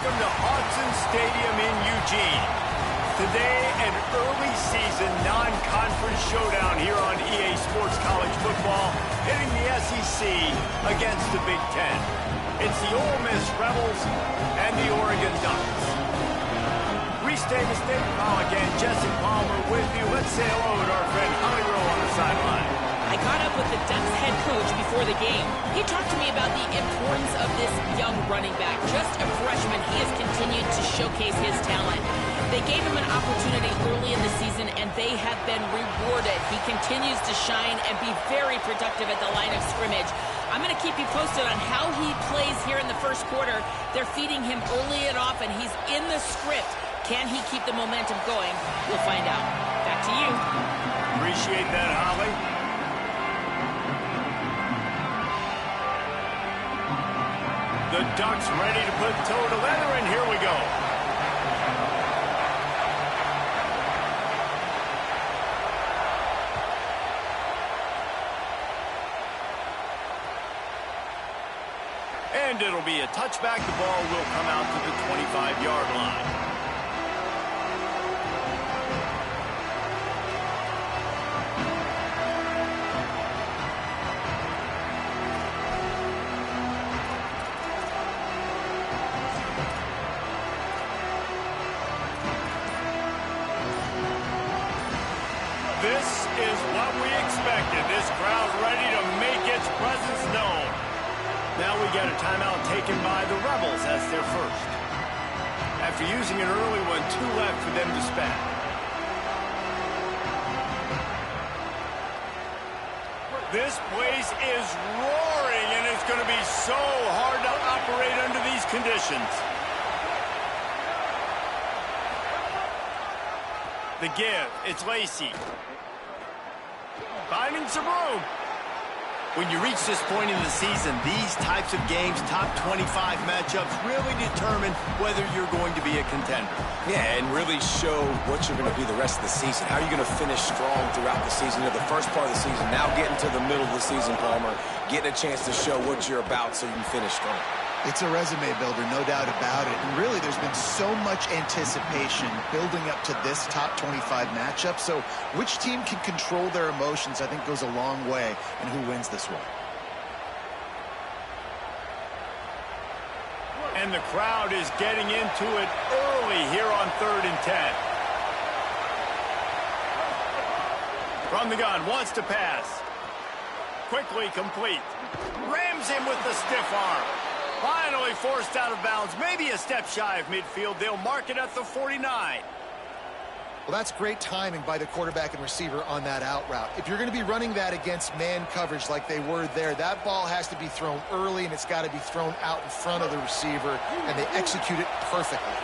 welcome to Autzen Stadium in Eugene. Today, an early season non-conference showdown here on EA Sports College Football, hitting the SEC against the Big Ten. It's the Ole Miss Rebels and the Oregon Ducks. Restate the state, Pollock and Jesse Palmer with you. Let's say hello to our friend Holly Rowe on the sideline. I caught up with the Ducks head coach before the game. He talked to me about the importance of this young running back. Just a freshman, he has continued to showcase his talent. They gave him an opportunity early in the season, and they have been rewarded. He continues to shine and be very productive at the line of scrimmage. I'm going to keep you posted on how he plays here in the first quarter. They're feeding him early and often. He's in the script. Can he keep the momentum going? We'll find out. Back to you. Appreciate that, Holly. The Ducks ready to put toe to leather, and here we go. And it'll be a touchback. The ball will come out to the 25-yard line. This is what we expected. This crowd ready to make its presence known. Now we get a timeout taken by the Rebels as their first. After using an early one, 2 left for them to spend. This place is roaring, and it's going to be so hard to operate under these conditions. The give, it's Lacey. Finding some room. When you reach this point in the season, these types of games, top 25 matchups, really determine whether you're going to be a contender. Yeah, and really show what you're going to be the rest of the season. How are you going to finish strong throughout the season? You know, the first part of the season, now getting to the middle of the season, Palmer, getting a chance to show what you're about so you can finish strong. It's a resume builder, no doubt about it. And really, there's been so much anticipation building up to this top 25 matchup. So which team can control their emotions, I think, goes a long way in who wins this one. And the crowd is getting into it early here on 3rd and 10. From the gun, wants to pass. Quickly complete. Rams him with the stiff arm. Finally forced out of bounds, maybe a step shy of midfield. They'll mark it at the 49. Well, that's great timing by the quarterback and receiver on that out route. If you're going to be running that against man coverage like they were there, that ball has to be thrown early, and it's got to be thrown out in front of the receiver, and they execute it perfectly.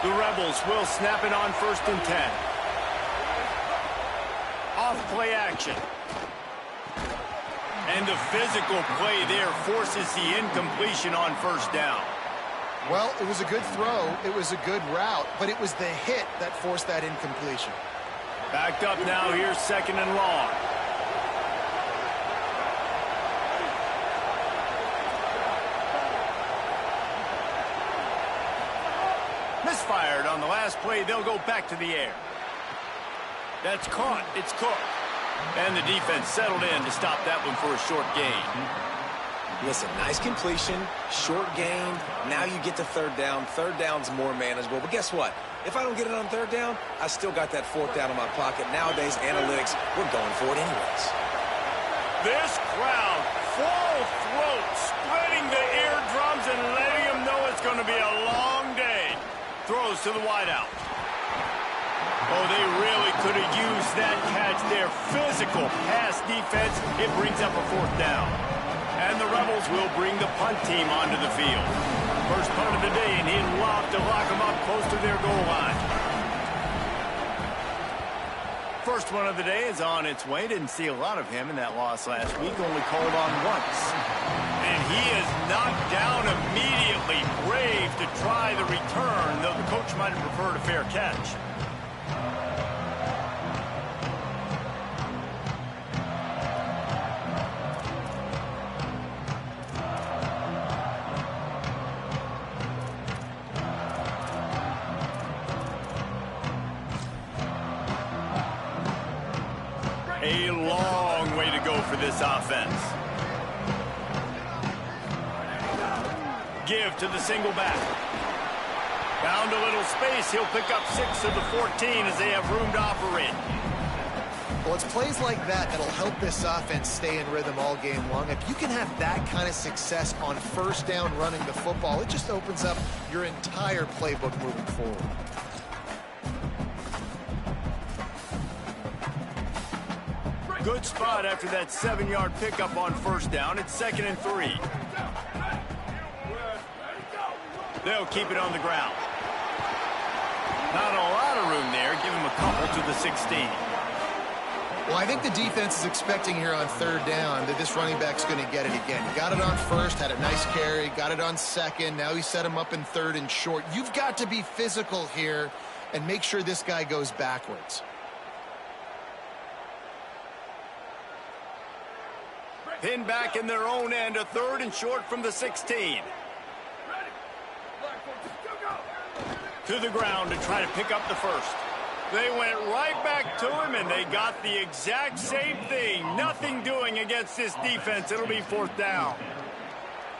The Rebels will snap it on 1st and 10. Off play action. And the physical play there forces the incompletion on 1st down. Well, it was a good throw. It was a good route, but it was the hit that forced that incompletion. Backed up now. Here's 2nd and long. Misfired on the last play. They'll go back to the air. That's caught. It's Cook. And the defense settled in to stop that one for a short gain. Listen, nice completion, short gain. Now you get to 3rd down. 3rd down's more manageable. But guess what? If I don't get it on 3rd down, I still got that 4th down in my pocket. Nowadays, analytics, we're going for it anyways. This crowd, full throat, spreading the eardrums and letting them know it's going to be a long day. Throws to the wideout. Oh, they really could have used that catch there. Physical pass defense. It brings up a 4th down. And the Rebels will bring the punt team onto the field. First punt of the day, and he'd lob to lock them up close to their goal line. First one of the day is on its way. Didn't see a lot of him in that loss last week. Only called on once. And he is knocked down immediately. Brave to try the return, though the coach might have preferred a fair catch. A long way to go for this offense. Give to the single back. Found a little space. He'll pick up 6 of the 14 as they have room to operate. Well, it's plays like that that'll help this offense stay in rhythm all game long. If you can have that kind of success on first down running the football, it just opens up your entire playbook moving forward. Good spot after that 7-yard pickup on first down. It's 2nd and 3. They'll keep it on the ground. Not a lot of room there. Give him a couple to the 16. Well, I think the defense is expecting here on third down that this running back's going to get it again. He got it on first, had a nice carry, got it on second. Now he set him up in third and short. You've got to be physical here and make sure this guy goes backwards. Pinned back in their own end, a 3rd and short from the 16. To the ground to try to pick up the first. They went right back to him, and they got the exact same thing. Nothing doing against this defense. It'll be 4th down.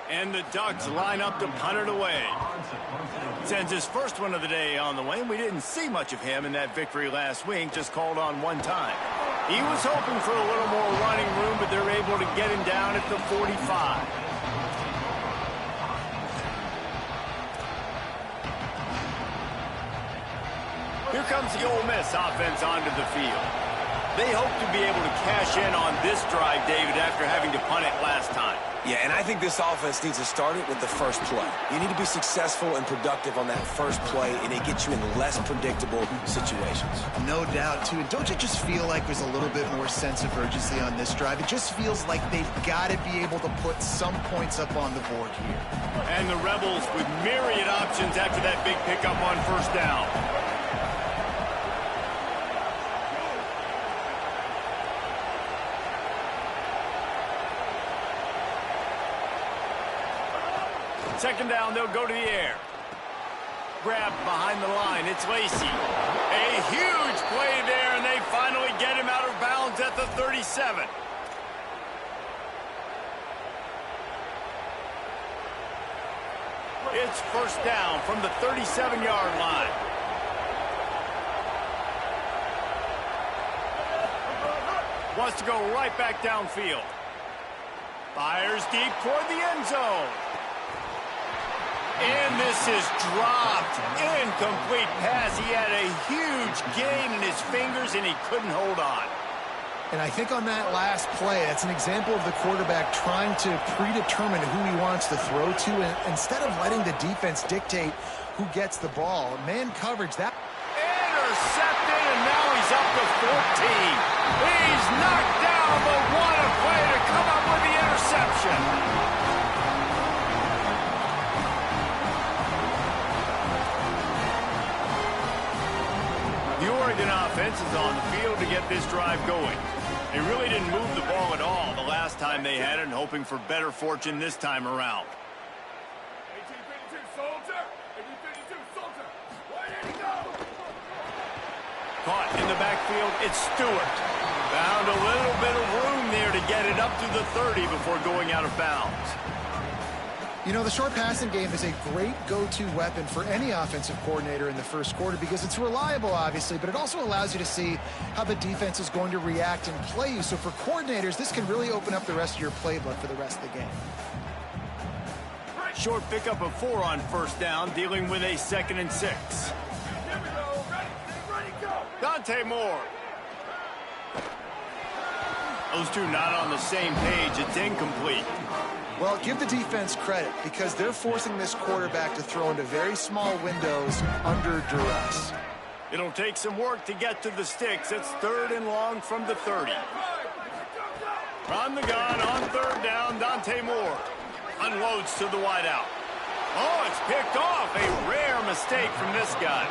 And the Ducks line up to punt it away. Sends his first one of the day on the way. We didn't see much of him in that victory last week, just called on one time. He was hoping for a little more running room, but they're able to get him down at the 45. Here comes the Ole Miss offense onto the field. They hope to be able to cash in on this drive, David, after having to punt it last time. Yeah, and I think this offense needs to start it with the first play. You need to be successful and productive on that first play, and it gets you in less predictable situations. No doubt, too. And don't you just feel like there's a little bit more sense of urgency on this drive? It just feels like they've got to be able to put some points up on the board here. And the Rebels with myriad options after that big pickup on first down. Second down, they'll go to the air. Grab behind the line. It's Lacey. A huge play there, and they finally get him out of bounds at the 37. It's first down from the 37-yard line. Wants to go right back downfield. Fires deep toward the end zone. And this is dropped. Incomplete pass. He had a huge gain in his fingers, and he couldn't hold on. And I think on that last play, that's an example of the quarterback trying to predetermine who he wants to throw to, and instead of letting the defense dictate who gets the ball. Man coverage, that... Intercepted, and now he's up to 14. He's knocked down, but what a play to come up with the interception. The Oregon offense is on the field to get this drive going. They really didn't move the ball at all the last time they had it, and hoping for better fortune this time around. 1852 Soldier! 1852 Soldier! Where did he go? Caught in the backfield, it's Stewart. Found a little bit of room there to get it up to the 30 before going out of bounds. You know, the short passing game is a great go-to weapon for any offensive coordinator in the first quarter because it's reliable, obviously, but it also allows you to see how the defense is going to react and play you. So for coordinators, this can really open up the rest of your playbook for the rest of the game. Short pickup of 4 on first down, dealing with a 2nd and 6. Here we go. Ready, go. Dante Moore. Those two not on the same page. It's incomplete. Well, give the defense credit because they're forcing this quarterback to throw into very small windows under duress. It'll take some work to get to the sticks. It's 3rd and long from the 30. From the gun on 3rd down, Dante Moore unloads to the wideout. Oh, it's picked off. A rare mistake from this guy.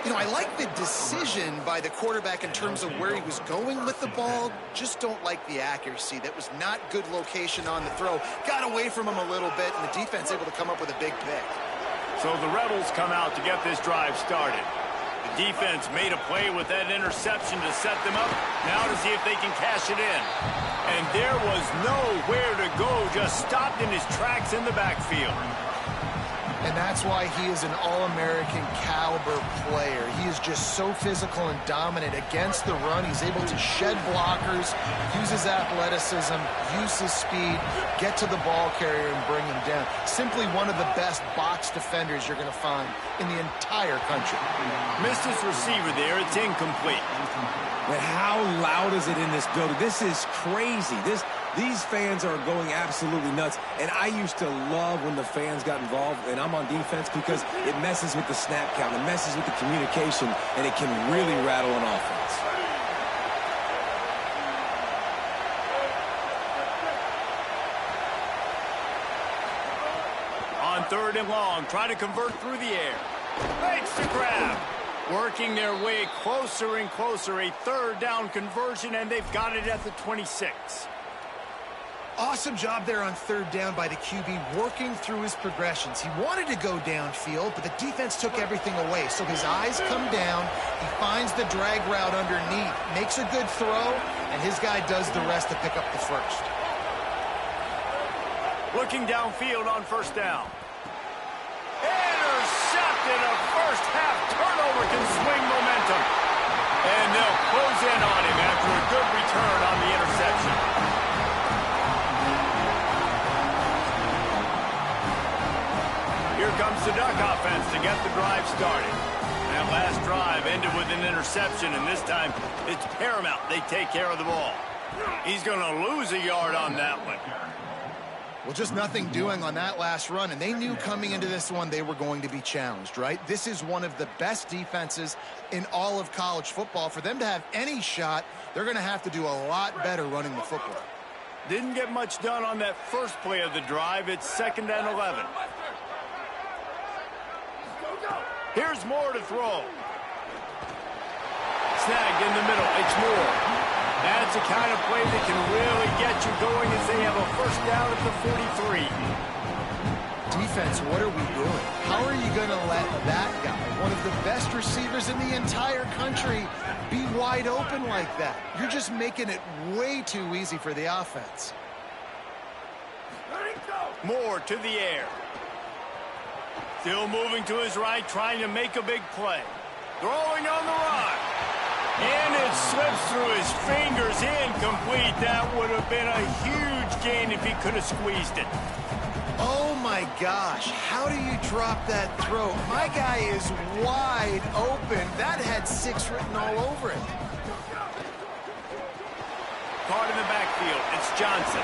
You know, I like the decision by the quarterback in terms of where he was going with the ball. Just don't like the accuracy. That was not good location on the throw. Got away from him a little bit, and the defense able to come up with a big pick. So the Rebels come out to get this drive started. The Defense made a play with that interception to set them up. Now to see if they can cash it in. And there was nowhere to go, just stopped in his tracks in the backfield. And that's why he is an All-American caliber player. He is just so physical and dominant against the run. He's able to shed blockers, use his athleticism, use his speed, get to the ball carrier and bring him down. Simply one of the best box defenders you're going to find in the entire country. Missed his receiver there. It's incomplete. But how loud is it in this building? This is crazy. These fans are going absolutely nuts. And I used to love when the fans got involved, and I'm on defense, because it messes with the snap count, it messes with the communication, and it can really rattle an offense. On 3rd and long, trying to convert through the air. Makes the grab. Working their way closer and closer. A 3rd down conversion, and they've got it at the 26. Awesome job there on 3rd down by the QB, working through his progressions. He wanted to go downfield, but the defense took everything away. So his eyes come down, he finds the drag route underneath, makes a good throw, and his guy does the rest to pick up the first. Looking downfield on 1st down. Intercepted. A first half turnover can swing momentum. And they'll close in on him after a good return on the interception. Here comes the Duck offense to get the drive started. That last drive ended with an interception, and this time it's paramount they take care of the ball. He's going to lose a yard on that one. Well, just nothing doing on that last run, and they knew coming into this one they were going to be challenged, right? This is one of the best defenses in all of college football. For them to have any shot, they're going to have to do a lot better running the football. Didn't get much done on that first play of the drive. It's 2nd and 11. Here's Moore to throw. Snagged in the middle. It's Moore. That's the kind of play that can really get you going as they have a 1st down at the 43. Defense, what are we doing? How are you going to let that guy, one of the best receivers in the entire country, be wide open like that? You're just making it way too easy for the offense. Moore to the air. Still moving to his right, trying to make a big play. Throwing on the run. And it slips through his fingers, incomplete. That would have been a huge gain if he could have squeezed it. Oh my gosh, how do you drop that throw? My guy is wide open. That had 6 written all over it. Caught in the backfield, it's Johnson.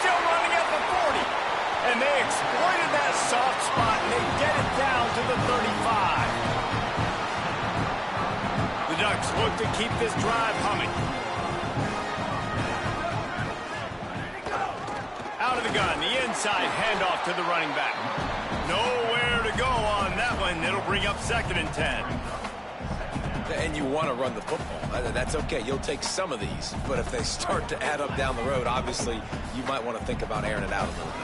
Still running at the 40. And they exploited that soft spot, and they get it down to the 35. Ducks look to keep this drive humming. Out of the gun, the inside handoff to the running back. Nowhere to go on that one. It'll bring up 2nd and 10. And you want to run the football. That's okay. You'll take some of these. But if they start to add up down the road, obviously, you might want to think about airing it out a little bit.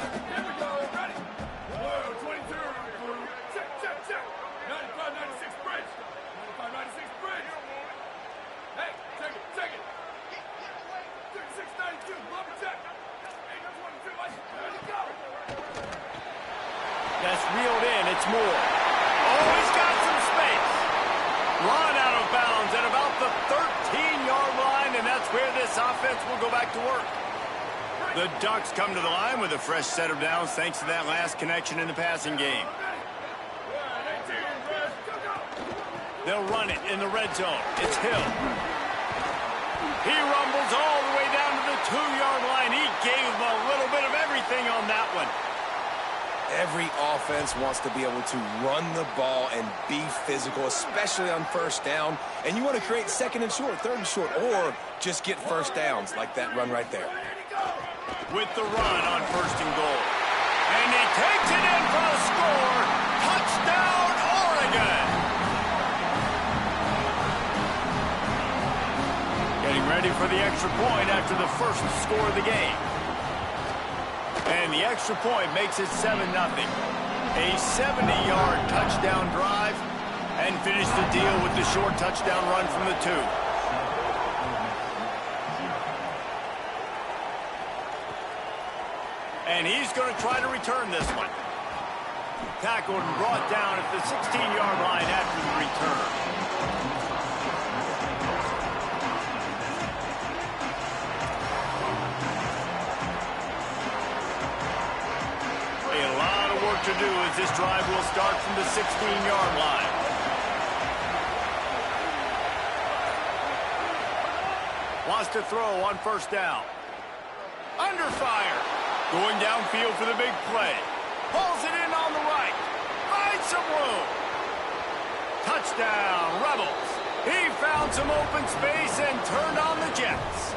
That's reeled in. It's Moore. Oh, he's got some space. Run out of bounds at about the 13-yard line, and that's where this offense will go back to work. The Ducks come to the line with a fresh set of downs thanks to that last connection in the passing game. They'll run it in the red zone. It's Hill. He rumbles all the way down to the 2-yard line. He gave them a little bit of everything on that one. Every offense wants to be able to run the ball and be physical, especially on 1st down. And you want to create 2nd and short, 3rd and short, or just get 1st downs like that run right there. With the run on 1st and goal. And he takes it in for a score. Touchdown, Oregon. Getting ready for the extra point after the first score of the game. And the extra point makes it 7-0. A 70-yard touchdown drive. And finish the deal with the short touchdown run from the 2. And he's going to try to return this one. Tackled and brought down at the 16-yard line after the return. A lot of work to do as this drive will start from the 16-yard line. Wants to throw on first down. Under fire. Going downfield for the big play. Pulls it in on the right. Finds some room. Touchdown, Rebels. He found some open space and turned on the Jets.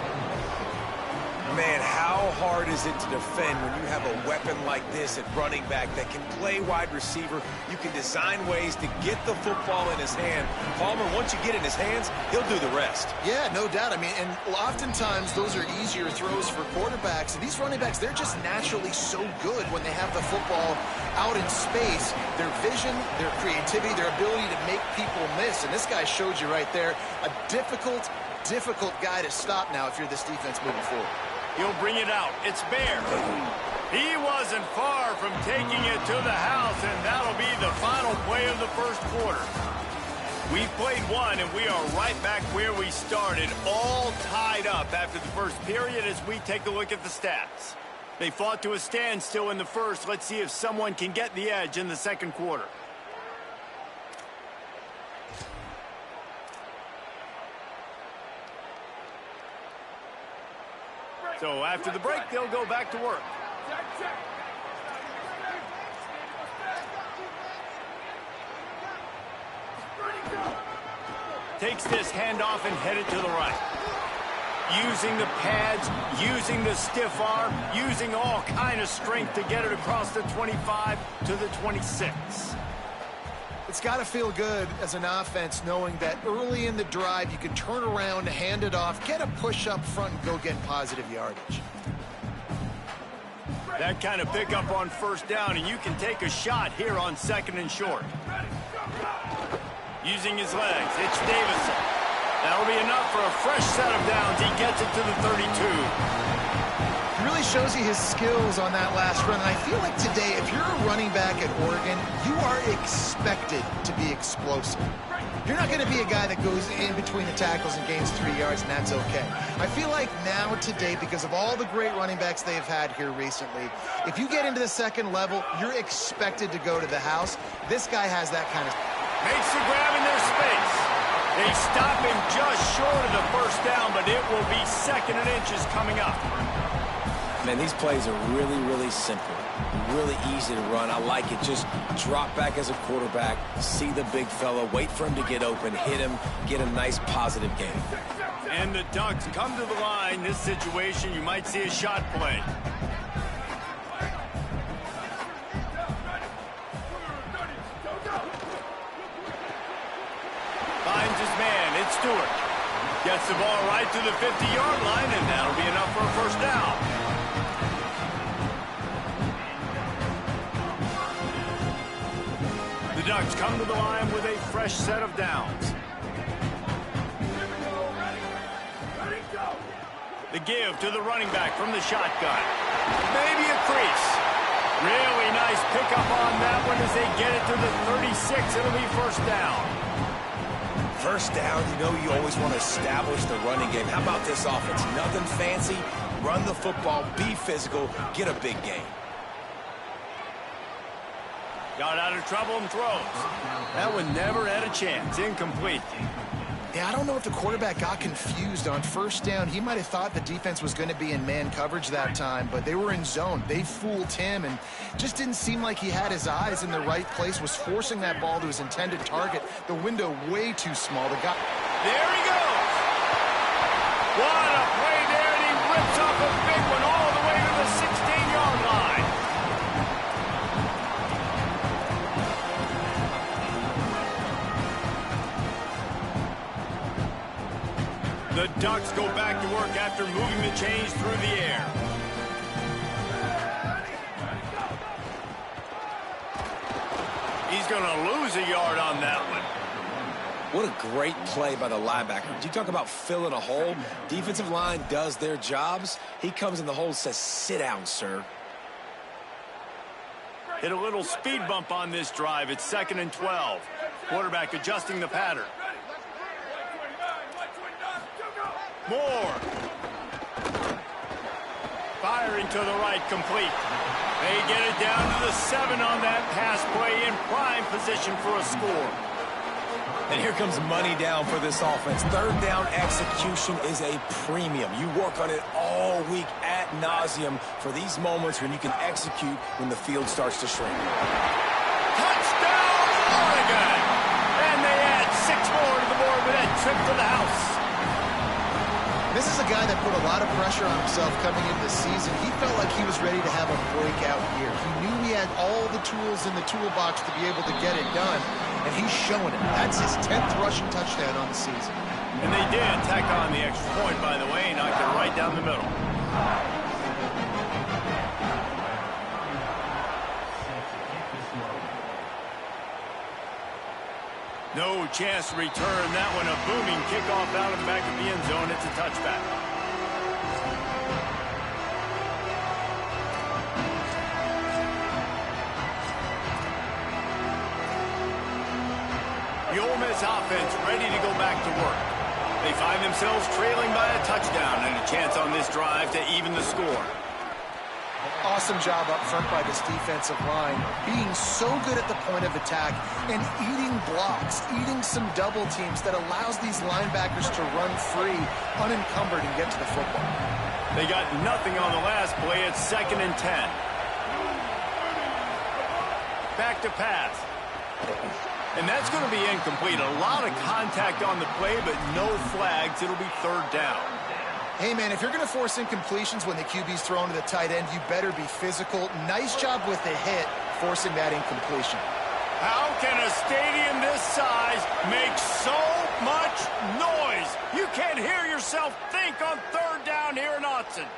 Man, how hard is it to defend when you have a weapon like this at running back that can play wide receiver? You can design ways to get the football in his hand. Palmer, once you get it in his hands, he'll do the rest. Yeah, no doubt. I mean, and oftentimes those are easier throws for quarterbacks. And these running backs, they're just naturally so good when they have the football out in space. Their vision, their creativity, their ability to make people miss. And this guy showed you right there, a difficult guy to stop now if you're this defense moving forward. He'll bring it out. It's Bear. He wasn't far from taking it to the house, and that'll be the final play of the first quarter. We've played one, and we are right back where we started, all tied up after the first period as we take a look at the stats. They fought to a standstill in the first. Let's see if someone can get the edge in the second quarter. So after the break, they'll go back to work. Takes this handoff and headed to the right. Using the pads, using the stiff arm, using all kind of strength to get it across the 25 to the 26. It's got to feel good as an offense knowing that early in the drive you can turn around, hand it off, get a push up front, and go get positive yardage. That kind of pickup on first down, and you can take a shot here on second and short. Using his legs, it's Davison. That'll be enough for a fresh set of downs. He gets it to the 32. He really shows you his skills on that last run. And I feel like today, if you're a running back at Oregon, you are expected to be explosive. You're not going to be a guy that goes in between the tackles and gains 3 yards, and that's okay. I feel like now today, because of all the great running backs they have had here recently, if you get into the second level, you're expected to go to the house. This guy has that kind of... Makes the grab in their space. They stop him just short of the first down, but it will be second and inches coming up. Man, these plays are really, really simple. Really easy to run. I like it. Just drop back as a quarterback, see the big fella, wait for him to get open, hit him, get a nice positive gain. And the Ducks come to the line. This situation, you might see a shot play. Finds his man. It's Stewart. Gets the ball right to the 50-yard line, and that'll be enough for a first down. The Ducks come to the line with a fresh set of downs. The give to the running back from the shotgun. Maybe a crease. Really nice pickup on that one as they get it to the 36. It'll be first down. First down, you know you always want to establish the running game. How about this offense? Nothing fancy. Run the football, be physical, get a big gain. Got out of trouble and throws. That one never had a chance. Incomplete. Yeah, I don't know if the quarterback got confused on first down. He might have thought the defense was going to be in man coverage that time, but they were in zone. They fooled him and just didn't seem like he had his eyes in the right place, was forcing that ball to his intended target. The window way too small. The guy... There he goes. What a play there, and he rips off a big one all the way to the 16-yard line. The Ducks go back to work after moving the chains through the air. He's going to lose a yard on that one. What a great play by the linebacker. You talk about filling a hole. Defensive line does their jobs. He comes in the hole and says, sit down, sir. Hit a little speed bump on this drive. It's 2nd and 12. Quarterback adjusting the pattern. Moore. Firing to the right, complete. They get it down to the 7 on that pass play, in prime position for a score. And here comes money down for this offense. Third down execution is a premium. You work on it all week ad nauseum for these moments when you can execute when the field starts to shrink. Touchdown, Oregon! And they add 6 more to the board with that trip to the house. This is a guy that put a lot of pressure on himself coming into the season. He felt like he was ready to have a breakout year. He knew he had all the tools in the toolbox to be able to get it done, and he's showing it. That's his 10th rushing touchdown on the season. And they did tack on the extra point, by the way, knocked it right down the middle. No chance to return that one. A booming kickoff out of the back of the end zone. It's a touchback. The Ole Miss offense ready to go back to work. They find themselves trailing by a touchdown and a chance on this drive to even the score. Awesome job up front by this defensive line, being so good at the point of attack and eating blocks, eating some double teams that allows these linebackers to run free, unencumbered, and get to the football. They got nothing on the last play. It's 2nd and 10. Back to pass. And that's going to be incomplete. A lot of contact on the play, but no flags. It'll be 3rd down. Hey, man, if you're going to force incompletions when the QB's thrown to the tight end, you better be physical. Nice job with the hit, forcing that incompletion. How can a stadium this size make so much noise? You can't hear yourself think on 3rd down here in Autzen.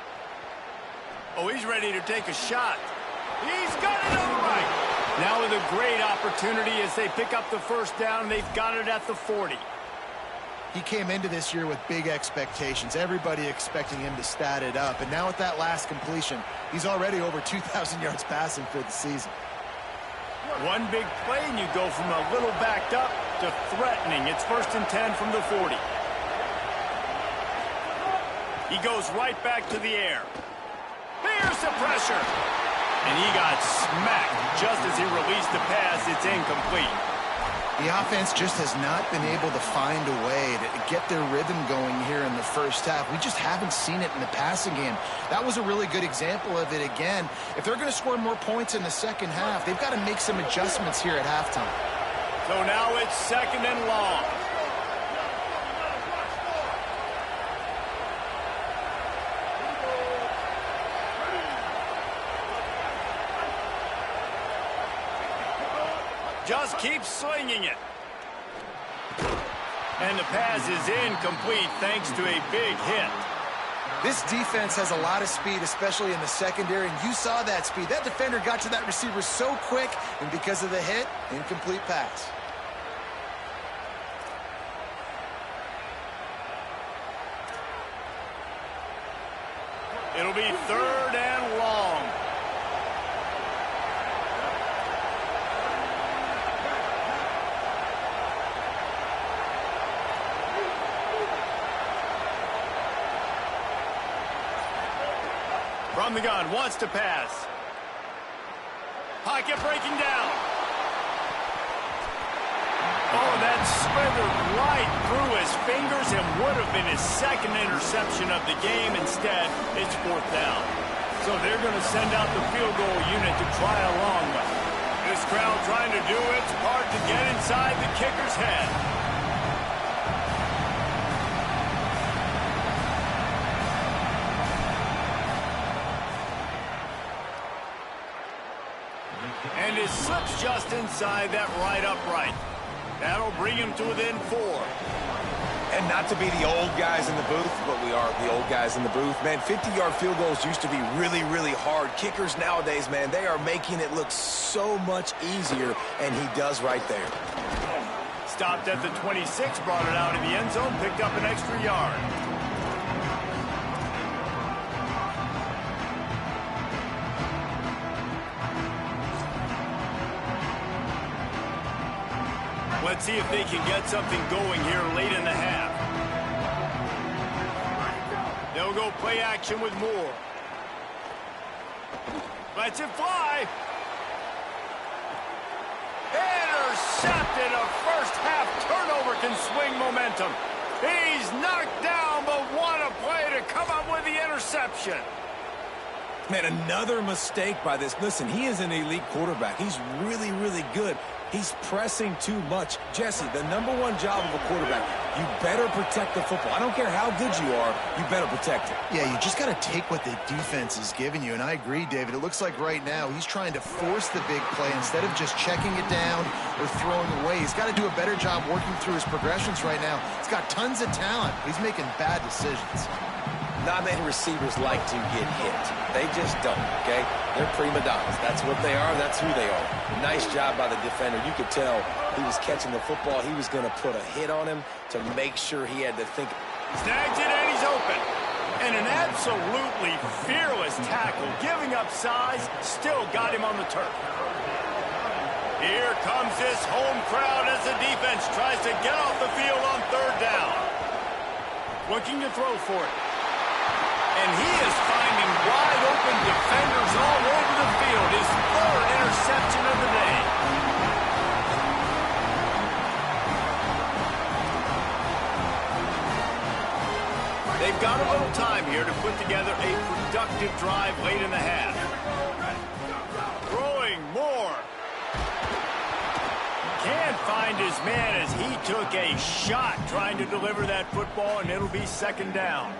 Oh, he's ready to take a shot. He's got it all right. Now with a great opportunity as they pick up the 1st down. They've got it at the 40. He came into this year with big expectations. Everybody expecting him to stat it up. And now with that last completion, he's already over 2,000 yards passing for the season. One big play, and you go from a little backed up to threatening. It's 1st and 10 from the 40. He goes right back to the air. Here's the pressure. And he got smacked just as he released the pass. It's incomplete. The offense just has not been able to find a way to get their rhythm going here in the 1st half. We just haven't seen it in the passing game. That was a really good example of it again. If they're going to score more points in the 2nd half, they've got to make some adjustments here at halftime. So now it's 2nd and long. Just keep slinging it. And the pass is incomplete thanks to a big hit. This defense has a lot of speed, especially in the secondary, and you saw that speed. That defender got to that receiver so quick, and because of the hit, incomplete pass. It'll be 3rd and long. From the gun, wants to pass. Pocket breaking down. Oh, that slithered right through his fingers and would have been his 2nd interception of the game. Instead, it's 4th down. So they're going to send out the field goal unit to try a long one. This crowd trying to do its part to get inside the kicker's head. And it slips just inside that right upright. That'll bring him to within 4. And not to be the old guys in the booth, but we are the old guys in the booth. Man, 50-yard field goals used to be really, really hard. Kickers nowadays, man, they are making it look so much easier, and he does right there. stopped at the 26, brought it out of the end zone, picked up an extra yard. Let's see if they can get something going here late in the half. They'll go play action with Moore. Lets it fly. Intercepted. A first half turnover can swing momentum. He's knocked down, but what a play to come up with the interception. Man, another mistake by this. Listen, he is an elite quarterback. He's really, really good. He's pressing too much. Jesse, the #1 job of a quarterback, you better protect the football. I don't care how good you are, you better protect it. Yeah, you just got to take what the defense is giving you, and I agree, David. It looks like right now he's trying to force the big play instead of just checking it down or throwing away. He's got to do a better job working through his progressions right now. He's got tons of talent. He's making bad decisions. Not many receivers like to get hit. They just don't, okay? They're prima donnas. That's what they are. That's who they are. Nice job by the defender. You could tell he was catching the football. He was going to put a hit on him to make sure he had to think. Snags it, and he's open. And an absolutely fearless tackle, giving up size, still got him on the turf. Here comes this home crowd as the defense tries to get off the field on 3rd down. Looking to throw for it. And he is finding wide-open defenders all over the field. His 3rd interception of the day. They've got a little time here to put together a productive drive late in the half. Throwing more. Can't find his man as he took a shot trying to deliver that football, and it'll be 2nd down.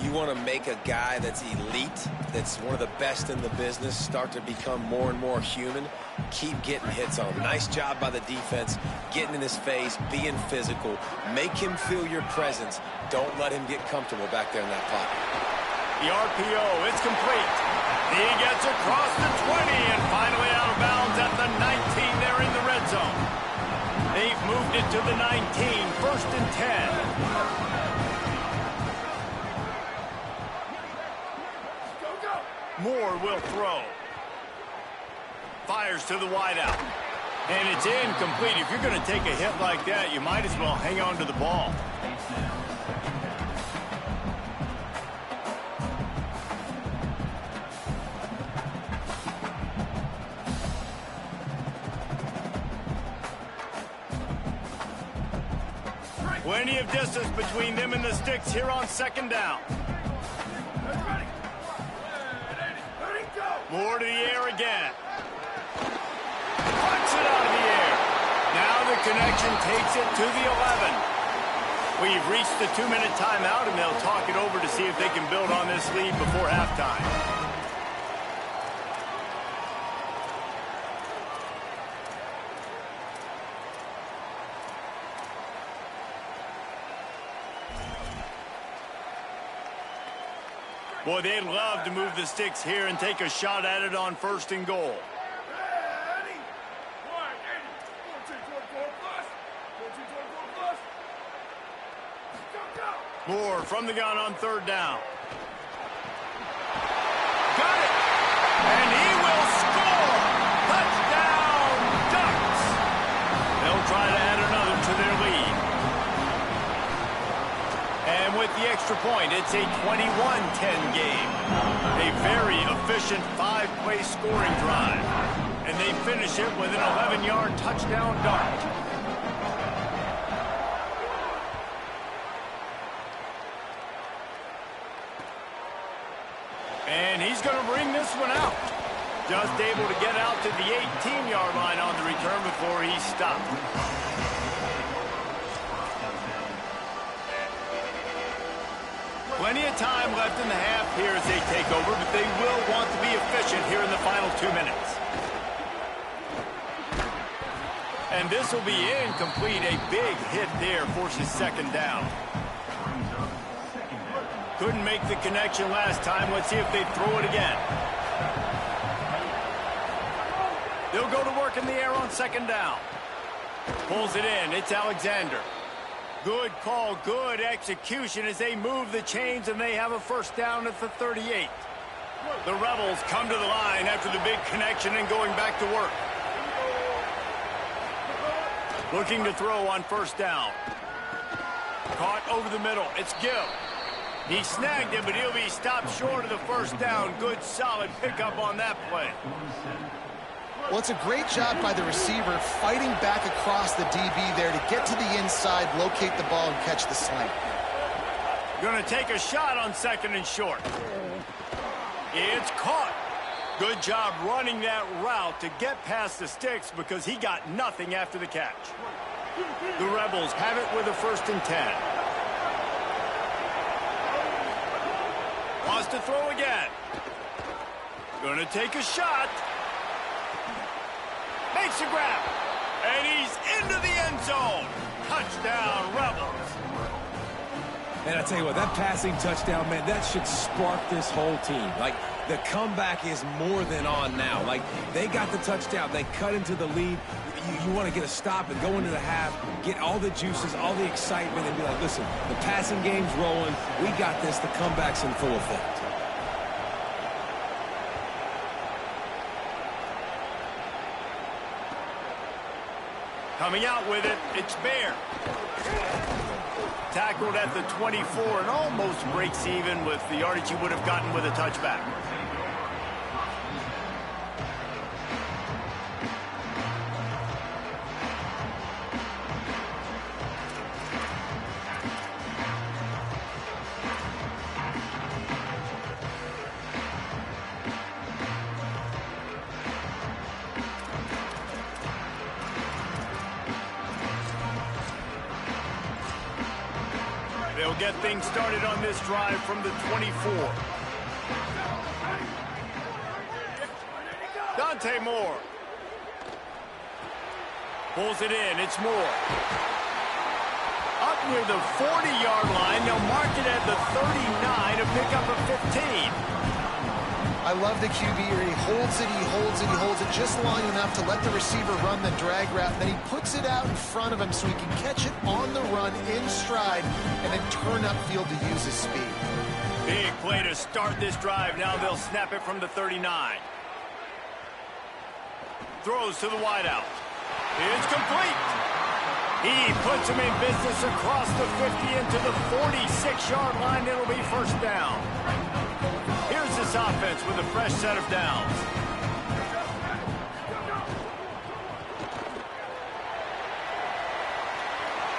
You want to make a guy that's elite, that's one of the best in the business, start to become more and more human, keep getting hits on him. Nice job by the defense, getting in his face, being physical. Make him feel your presence. Don't let him get comfortable back there in that pocket. The RPO, it's complete. He gets across the 20 and finally out of bounds at the 19 there in the red zone. They've moved it to the 19, 1st and 10. Moore will throw. Fires to the wideout. And it's incomplete. If you're going to take a hit like that, you might as well hang on to the ball. Plenty of distance between them and the sticks here on 2nd down. Moore to the air again. Punts it out of the air. Now the connection takes it to the 11. We've reached the 2-minute timeout, and they'll talk it over to see if they can build on this lead before halftime. Boy, they'd love to move the sticks here and take a shot at it on 1st and goal. Moore from the gun on 3rd down. Got it! And he will score! Touchdown, Ducks! They'll try to add another to their lead. And with the extra point, it's a 21-10 game. A very efficient 5-play scoring drive. And they finish it with an 11-yard touchdown dart. And he's going to bring this one out. Just able to get out to the 18-yard line on the return before he stopped. Plenty of time left in the half here as they take over, but they will want to be efficient here in the final 2 minutes. And this will be incomplete. A big hit there forces 2nd down. Couldn't make the connection last time. Let's see if they throw it again. They'll go to work in the air on 2nd down. Pulls it in. It's Alexander. Good call, good execution as they move the chains, and they have a first down at the 38. The Rebels come to the line after the big connection and going back to work. Looking to throw on first down. Caught over the middle. It's Gill. He snagged him, but he'll be stopped short of the first down. Good, solid pickup on that play. Well, it's a great job by the receiver fighting back across the DB there to get to the inside, locate the ball, and catch the slant. Going to take a shot on second and short. It's caught. Good job running that route to get past the sticks because he got nothing after the catch. The Rebels have it with a 1st and 10. Wants to throw again. Going to take a shot. Makes a grab. And he's into the end zone. Touchdown, Rebels. And I tell you what, that passing touchdown, man, that should spark this whole team. Like, the comeback is more than on now. Like, they got the touchdown. They cut into the lead. You want to get a stop and go into the half, get all the juices, all the excitement, and be like, listen, the passing game's rolling. We got this. The comeback's in full effect. Coming out with it, it's Bear. Tackled at the 24 and almost breaks even with the yardage he would have gotten with a touchback. They'll get things started on this drive from the 24. Dante Moore. Pulls it in. It's Moore. Up near the 40-yard line. They'll mark it at the 39 to pick up a 15. I love the QB here. He holds it, he holds it, he holds it just long enough to let the receiver run the drag route. Then he puts it out in front of him so he can catch it on the run in stride and then turn upfield to use his speed. Big play to start this drive. Now they'll snap it from the 39. Throws to the wideout. It's complete. He puts him in business across the 50 into the 46-yard line. It'll be first down. Here's this offense with a fresh set of downs.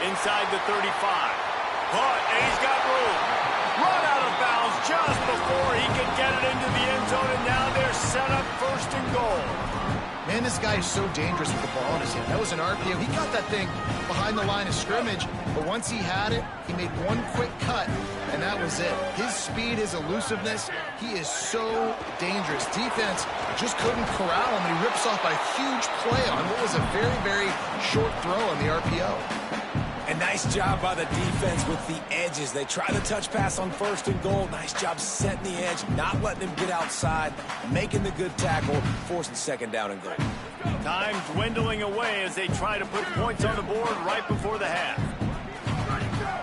Inside the 35. Caught, and he's got room. Run out of bounds just before he could get it into the end zone, and now they're set up 1st and goal. Man, this guy is so dangerous with the ball in his hand. That was an RPO. He got that thing behind the line of scrimmage, but once he had it, he made one quick cut, and that was it. His speed, his elusiveness, he is so dangerous. Defense just couldn't corral him, and he rips off a huge play on what was a very, very short throw on the RPO. And nice job by the defense with the edges. They try the touch pass on 1st and goal. Nice job setting the edge, not letting him get outside, making the good tackle, forcing 2nd down and goal. Time dwindling away as they try to put points on the board right before the half.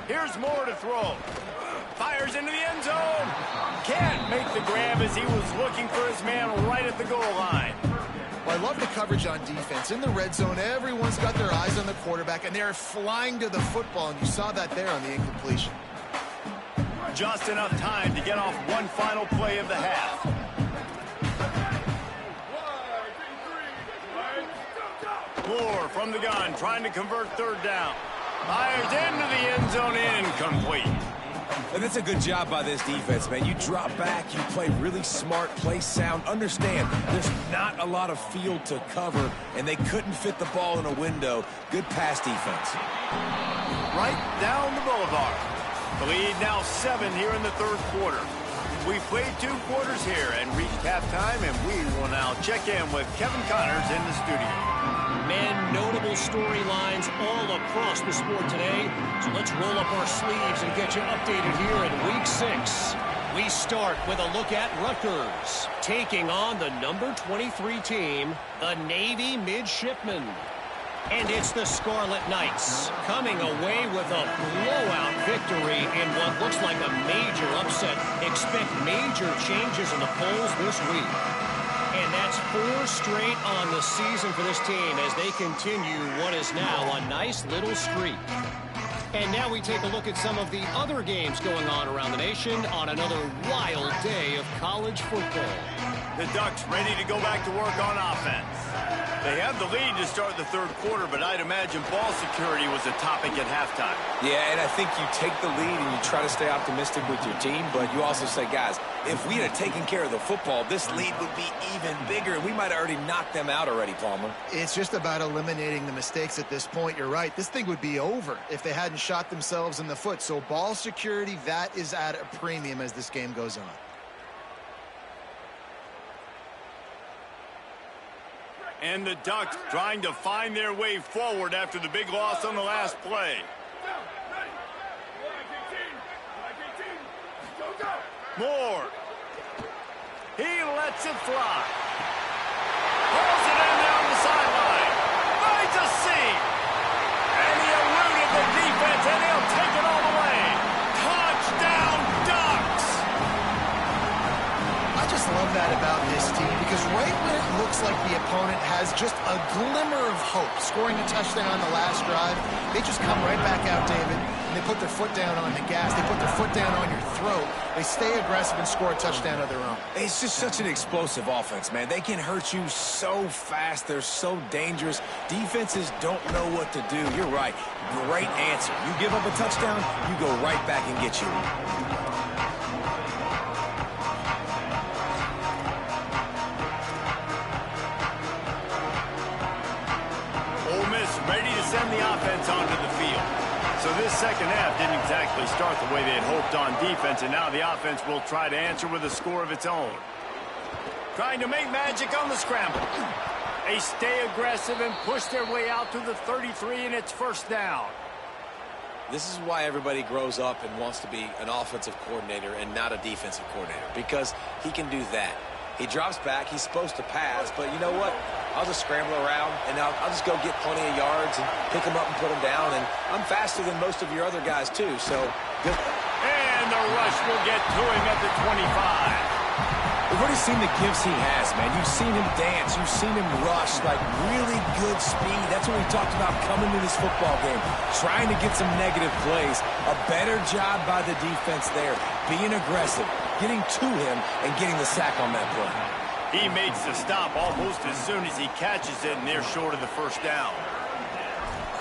Here's Moore to throw. Fires into the end zone. Can't make the grab as he was looking for his man right at the goal line. Well, I love the coverage on defense. In the red zone, everyone's got their eyes on the quarterback, and they're flying to the football, and you saw that there on the incompletion. Just enough time to get off one final play of the half. Moore from the gun, trying to convert 3rd down. Fires into the end zone, incomplete. And that's a good job by this defense, man. You drop back, you play really smart, play sound. Understand, there's not a lot of field to cover, and they couldn't fit the ball in a window. Good pass defense. Right down the boulevard. The lead now 7 here in the 3rd quarter. We've played 2 quarters here and reached halftime, and we will now check in with Kevin Connors in the studio. Man, notable storylines all across the sport today. So let's roll up our sleeves and get you updated here in Week 6. We start with a look at Rutgers, taking on the number 23 team, the Navy Midshipmen. And it's the Scarlet Knights coming away with a blowout victory in what looks like a major upset. Expect major changes in the polls this week. And that's 4 straight on the season for this team as they continue what is now a nice little streak. And now we take a look at some of the other games going on around the nation on another wild day of college football. The Ducks ready to go back to work on offense. They have the lead to start the third quarter, but I'd imagine ball security was a topic at halftime. Yeah, and I think you take the lead and you try to stay optimistic with your team, but you also say, guys, if we had taken care of the football, this lead would be even bigger, and we might have already knocked them out already, Palmer. It's just about eliminating the mistakes at this point. You're right. This thing would be over if they hadn't shot themselves in the foot. So ball security, that is at a premium as this game goes on. And the Ducks trying to find their way forward after the big loss on the last play. Moore. He lets it fly. Pulls it in down the sideline. Finds a seam. And he eluded the defense, and he'll take it all the way. Touchdown, Ducks! I just love that about this team because right when it looks like the opponent has just a glimmer of hope, scoring a touchdown on the last drive, they just come right back out, David, and they put their foot down on the gas. They put their foot down on your throat. They stay aggressive and score a touchdown of their own. It's just such an explosive offense, man. They can hurt you so fast. They're so dangerous. Defenses don't know what to do. You're right. Great answer. You give up a touchdown, you go right back and get you. Ole Miss ready to send the offense onto the field. So this second half didn't exactly start the way they had hoped on defense, and now the offense will try to answer with a score of its own. Trying to make magic on the scramble. They stay aggressive and push their way out to the 33, and it's first down. This is why everybody grows up and wants to be an offensive coordinator and not a defensive coordinator, because he can do that. He drops back. He's supposed to pass, but you know what? I'll just scramble around, and I'll just go get plenty of yards and pick them up and put them down. And I'm faster than most of your other guys, too. So, good. And the rush will get to him at the 25. We've already seen the gifts he has, man. You've seen him dance. You've seen him rush, like really good speed. That's what we talked about coming to this football game, trying to get some negative plays. A better job by the defense there, being aggressive, getting to him, and getting the sack on that play. He makes the stop almost as soon as he catches it, and they're short of the first down.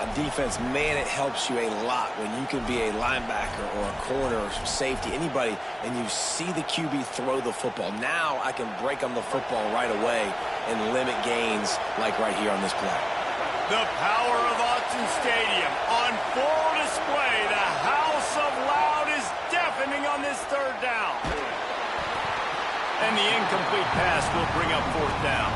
On defense, man, it helps you a lot when you can be a linebacker or a corner or safety, anybody, and you see the QB throw the football. Now I can break on the football right away and limit gains like right here on this play. The power of Autzen Stadium on full display. The house of loud is deafening on this third down. And the incomplete pass will bring up fourth down.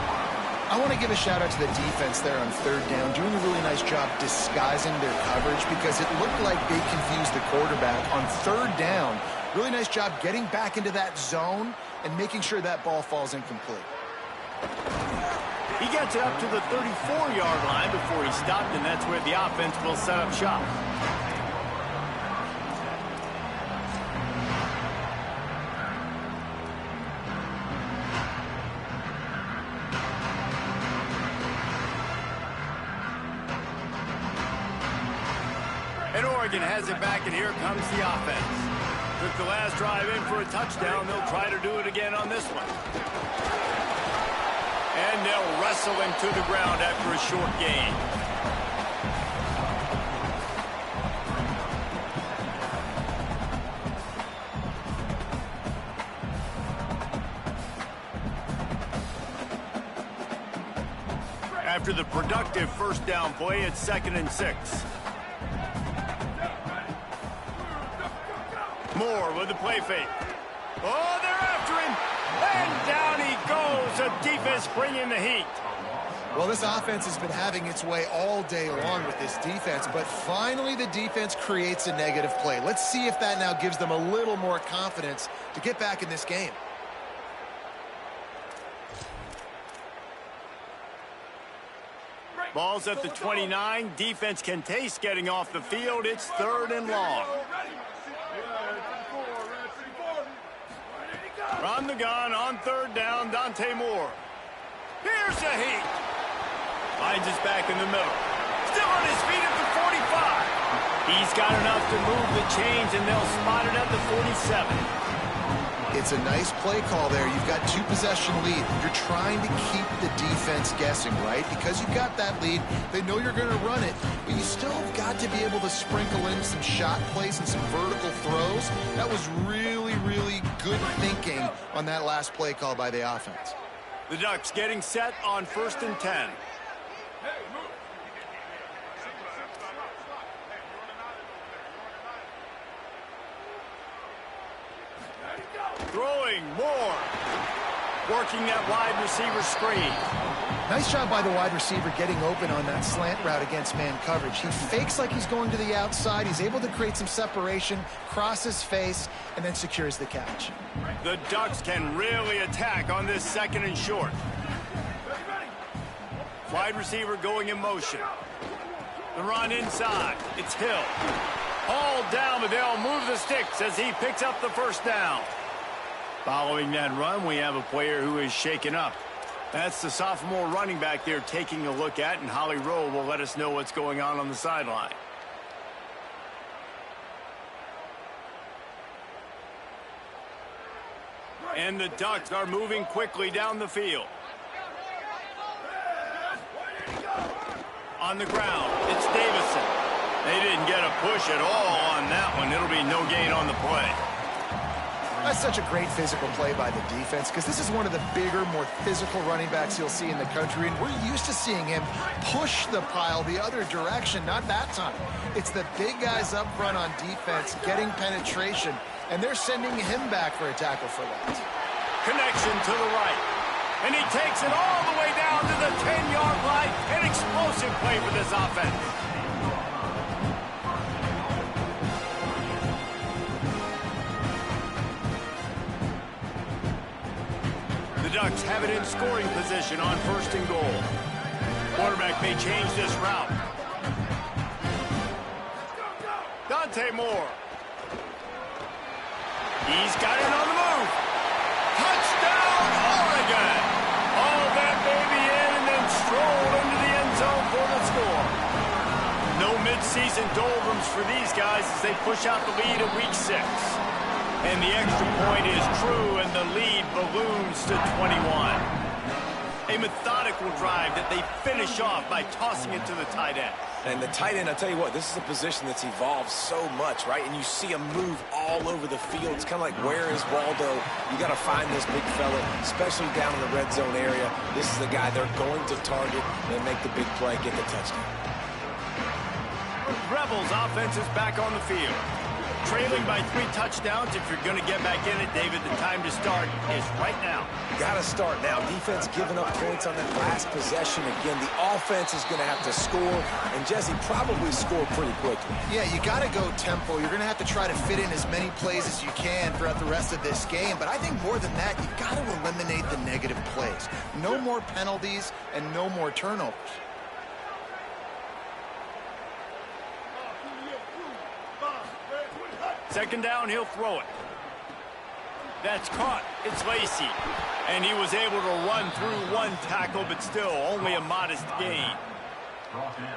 I want to give a shout-out to the defense there on third down, doing a really nice job disguising their coverage because it looked like they confused the quarterback on third down. Really nice job getting back into that zone and making sure that ball falls incomplete. He gets it up to the 34-yard line before he stopped, and that's where the offense will set up shop. And Oregon has it back, and here comes the offense. Took the last drive in for a touchdown. They'll try to do it again on this one. And they'll wrestle him to the ground after a short gain. After the productive first down play, it's 2nd and 6. Moore with the play fake. Oh, they're after him. And down he goes. The defense bringing the heat. Well, this offense has been having its way all day long with this defense, but finally the defense creates a negative play. Let's see if that now gives them a little more confidence to get back in this game. Ball's at the 29. Defense can taste getting off the field. It's 3rd and long. From the gun on 3rd down, Dante Moore. Here's the heat. Finds his back in the middle. Still on his feet at the 45. He's got enough to move the chains, and they'll spot it at the 47. It's a nice play call there. You've got 2-possession lead. You're trying to keep the defense guessing, right? Because you've got that lead, they know you're going to run it, but you still have got to be able to sprinkle in some shot plays and some vertical throws. That was really, really good thinking on that last play call by the offense. The Ducks getting set on 1st and 10. Throwing more. Working that wide receiver screen. Nice job by the wide receiver getting open on that slant route against man coverage. He fakes like he's going to the outside. He's able to create some separation, cross his face, and then secures the catch. The Ducks can really attack on this 2nd and short. Wide receiver going in motion. The run inside. It's Hill. Hauled down, but they'll move the sticks as he picks up the 1st down. Following that run, we have a player who is shaken up. That's the sophomore running back they're taking a look at, and Holly Rowe will let us know what's going on the sideline. And the Ducks are moving quickly down the field. On the ground, it's Davison. They didn't get a push at all on that one. It'll be no gain on the play. That's such a great physical play by the defense because this is one of the bigger, more physical running backs you'll see in the country, and we're used to seeing him push the pile the other direction. Not that time. It's the big guys up front on defense getting penetration, and they're sending him back for a tackle for that. Connection to the right. And he takes it all the way down to the 10-yard line. An explosive play for this offense. The Ducks have it in scoring position on 1st and goal. Quarterback may change this route. Dante Moore. He's got it on the move. Touchdown, Oregon! All that baby in and then stroll into the end zone for the score. No midseason doldrums for these guys as they push out the lead in week 6. And the extra point is true, and the lead balloons to 21. A methodical drive that they finish off by tossing it to the tight end. And the tight end, I'll tell you what, this is a position that's evolved so much, right? And you see him move all over the field. It's kind of like, where is Waldo? You got to find this big fella, especially down in the red zone area. This is the guy they're going to target and make the big play, get the touchdown. Rebels offense is back on the field. Trailing by 3 touchdowns. If you're going to get back in it, David, the time to start is right now. Got to start now. Defense giving up points on that last possession. Again, the offense is going to have to score, and Jesse probably score pretty quickly. Yeah, you got to go tempo. You're going to have to try to fit in as many plays as you can throughout the rest of this game. But I think more than that, you got to eliminate the negative plays. No more penalties and no more turnovers. Second down, he'll throw it. That's caught. It's Lacey. And he was able to run through 1 tackle, but still only a modest gain.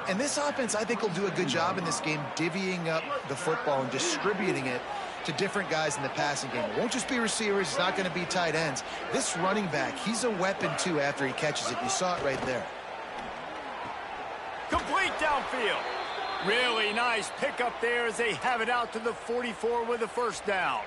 And this offense, I think, will do a good job in this game divvying up the football and distributing it to different guys in the passing game. It won't just be receivers. It's not going to be tight ends. This running back, he's a weapon, too, after he catches it. You saw it right there. Complete downfield. Really nice pickup there as they have it out to the 44 with a 1st down.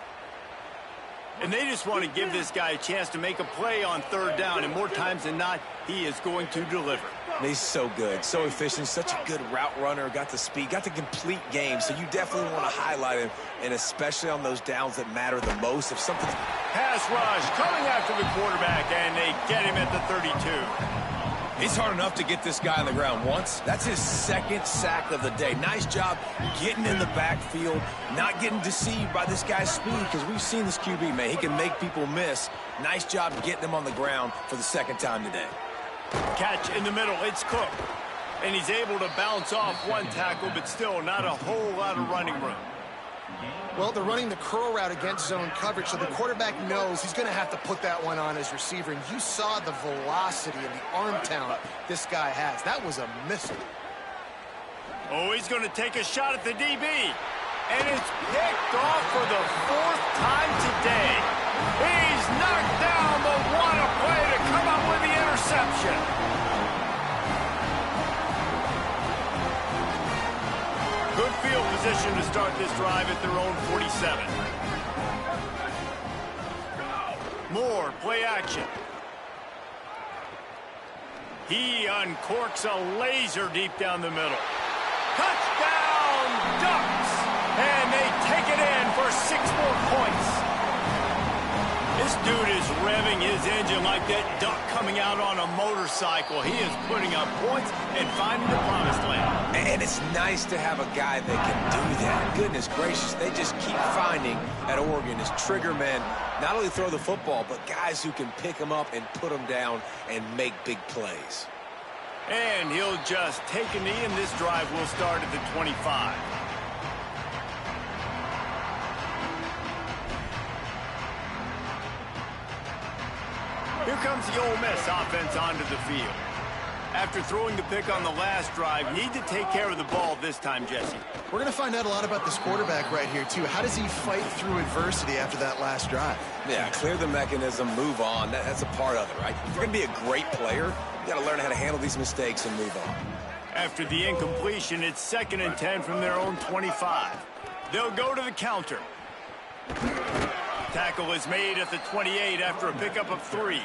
And they just want to give this guy a chance to make a play on 3rd down, and more times than not, he is going to deliver. He's so good, so efficient, such a good route runner, got the speed, got the complete game, so you definitely want to highlight him, and especially on those downs that matter the most. If something's... Pass rush coming after the quarterback, and they get him at the 32. It's hard enough to get this guy on the ground once. That's his 2nd sack of the day. Nice job getting in the backfield, not getting deceived by this guy's speed, because we've seen this QB, man. He can make people miss. Nice job getting him on the ground for the 2nd time today. Catch in the middle. It's Cook. And he's able to bounce off one tackle, but still not a whole lot of running room. Well, they're running the curl route against zone coverage, so the quarterback knows he's going to have to put that one on his receiver. And you saw the velocity and the arm talent this guy has. That was a missile. Oh, he's going to take a shot at the DB. And it's picked off for the 4th time today. He's knocked down, but what a play to come up with the interception. Good field position to start this drive at their own 47. More play action. He uncorks a laser deep down the middle. Touchdown, Ducks! And they take it in for 6 more points. This dude is revving his engine like that duck coming out on a motorcycle. He is putting up points and finding the promised land. And it's nice to have a guy that can do that. Goodness gracious, they just keep finding at Oregon as trigger men not only throw the football, but guys who can pick them up and put them down and make big plays. And he'll just take a knee, and this drive will start at the 25. Here comes the Ole Miss offense onto the field. After throwing the pick on the last drive, need to take care of the ball this time, Jesse. We're going to find out a lot about this quarterback right here, too. How does he fight through adversity after that last drive? Yeah, clear the mechanism, move on. That's a part of it, right? If you're going to be a great player, you got to learn how to handle these mistakes and move on. After the incompletion, it's 2nd and 10 from their own 25. They'll go to the counter. Tackle is made at the 28 after a pickup of 3.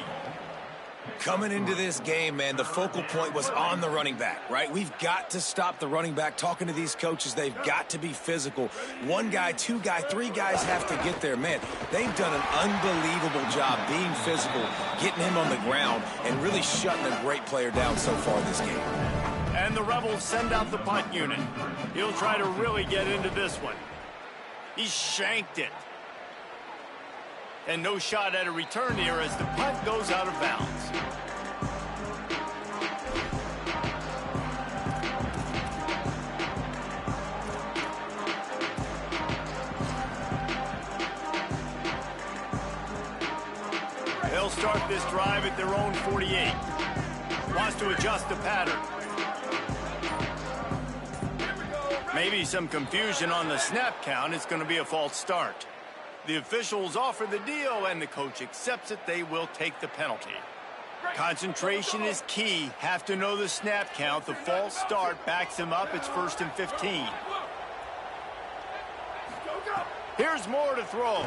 Coming into this game, man, the focal point was on the running back, right? We've got to stop the running back. Talking to these coaches, they've got to be physical. 1 guy, 2 guy, 3 guys have to get there. Man, they've done an unbelievable job being physical, getting him on the ground, and really shutting a great player down so far this game. And the Rebels send out the punt unit. He'll try to really get into this one. He shanked it. And no shot at a return here as the punt goes out of bounds. They'll start this drive at their own 48. Wants to adjust the pattern. Maybe some confusion on the snap count. It's going to be a false start. The officials offer the deal, and the coach accepts it. They will take the penalty. Concentration is key. Have to know the snap count. The false start backs him up. It's 1st and 15. Here's more to throw.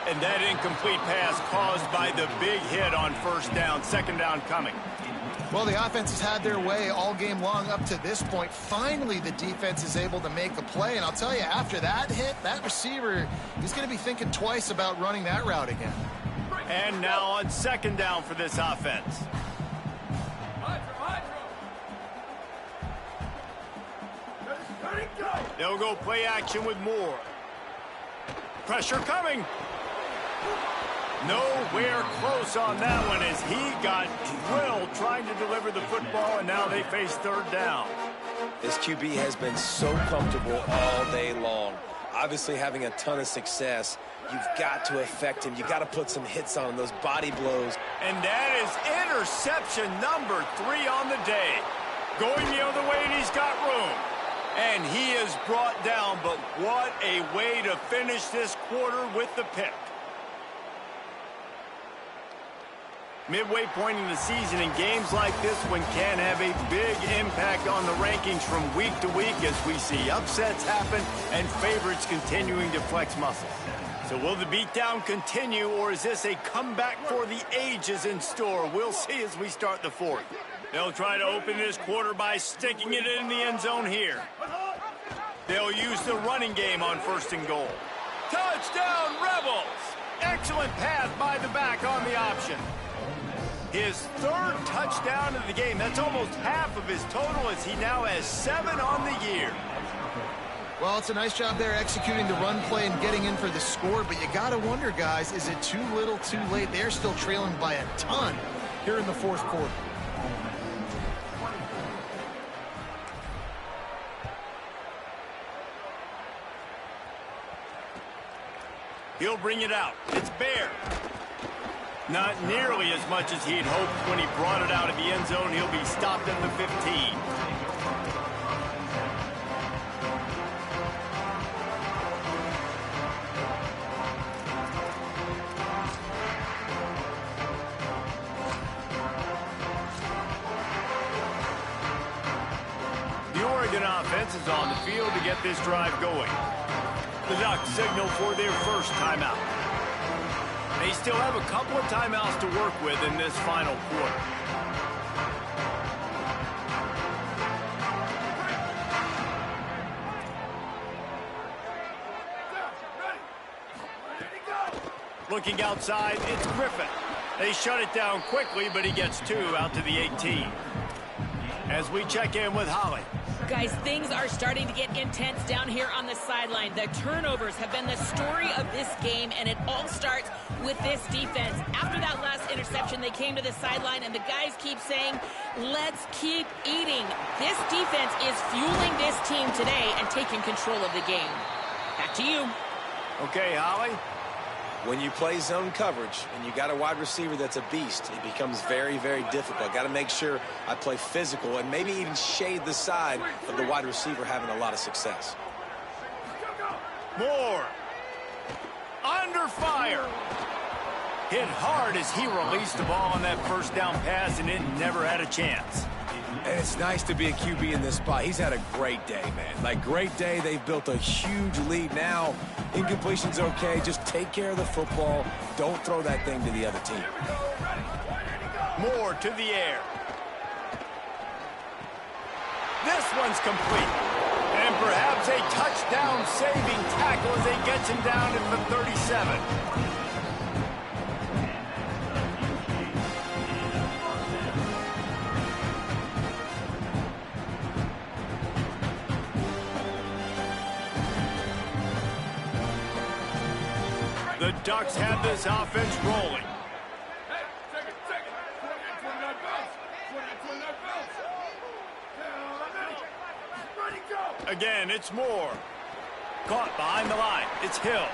And that incomplete pass caused by the big hit on 1st down. 2nd down coming. Well, the offense has had their way all game long up to this point. Finally, the defense is able to make a play. And I'll tell you, after that hit, that receiver, he's going to be thinking twice about running that route again. And now on 2nd down for this offense. They'll go play action with Moore. Pressure coming. Nowhere close on that one as he got drilled trying to deliver the football, and now they face 3rd down. This QB has been so comfortable all day long. Obviously having a ton of success. You've got to affect him. You've got to put some hits on him, those body blows. And that is interception number 3 on the day. Going the other way, and he's got room. And he is brought down, but what a way to finish this quarter with the pick. Midway point in the season, and games like this one can have a big impact on the rankings from week to week as we see upsets happen and favorites continuing to flex muscles. So will the beatdown continue, or is this a comeback for the ages in store? We'll see as we start the 4th. They'll try to open this quarter by sticking it in the end zone here. They'll use the running game on 1st and goal. Touchdown, Rebels! Excellent pass by the back on the option. His 3rd touchdown of the game. That's almost half of his total as he now has 7 on the year. Well, it's a nice job there executing the run play and getting in for the score, but you got to wonder, guys, is it too little too late? They're still trailing by a ton here in the fourth quarter. He'll bring it out. It's Bear. Not nearly as much as he'd hoped when he brought it out of the end zone. He'll be stopped at the 15. The Oregon offense is on the field to get this drive going. The Ducks signal for their first timeout. They still have a couple of timeouts to work with in this final quarter. Looking outside, it's Griffin. They shut it down quickly, but he gets two out to the 18. As we check in with Holly. Guys, things are starting to get intense down here on the sideline. The turnovers have been the story of this game, and it all starts with this defense. After that last interception, they came to the sideline, and the guys keep saying, let's keep eating. This defense is fueling this team today and taking control of the game. Back to you. Okay, Holly. When you play zone coverage and you got a wide receiver that's a beast, it becomes very, very difficult. Got to make sure I play physical and maybe even shade the side of the wide receiver having a lot of success. Moore. Under fire. Hit hard as he released the ball on that first down pass, and it never had a chance. And it's nice to be a QB in this spot. He's had a great day, man. Like, great day. They've built a huge lead now. Incompletion's okay. Just take care of the football. Don't throw that thing to the other team. Moore to the air. This one's complete. And perhaps a touchdown-saving tackle as they gets him down at the 37. The Ducks have this offense rolling. Hey, take it. 29 pounds. 29 pounds. Ready, go. Again, it's Moore. Caught behind the line. It's Hill.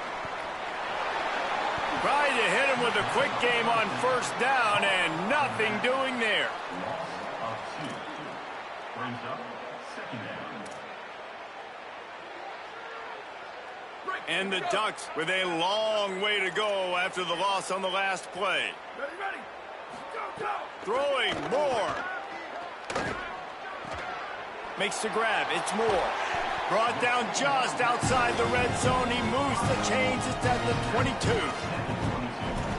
Trying to hit him with a quick game on first down, and nothing doing there. And the Ducks with a long way to go after the loss on the last play. Ready. Go. Throwing Moore. Makes the grab. It's Moore. Brought down just outside the red zone. He moves the chains. It's at the 22.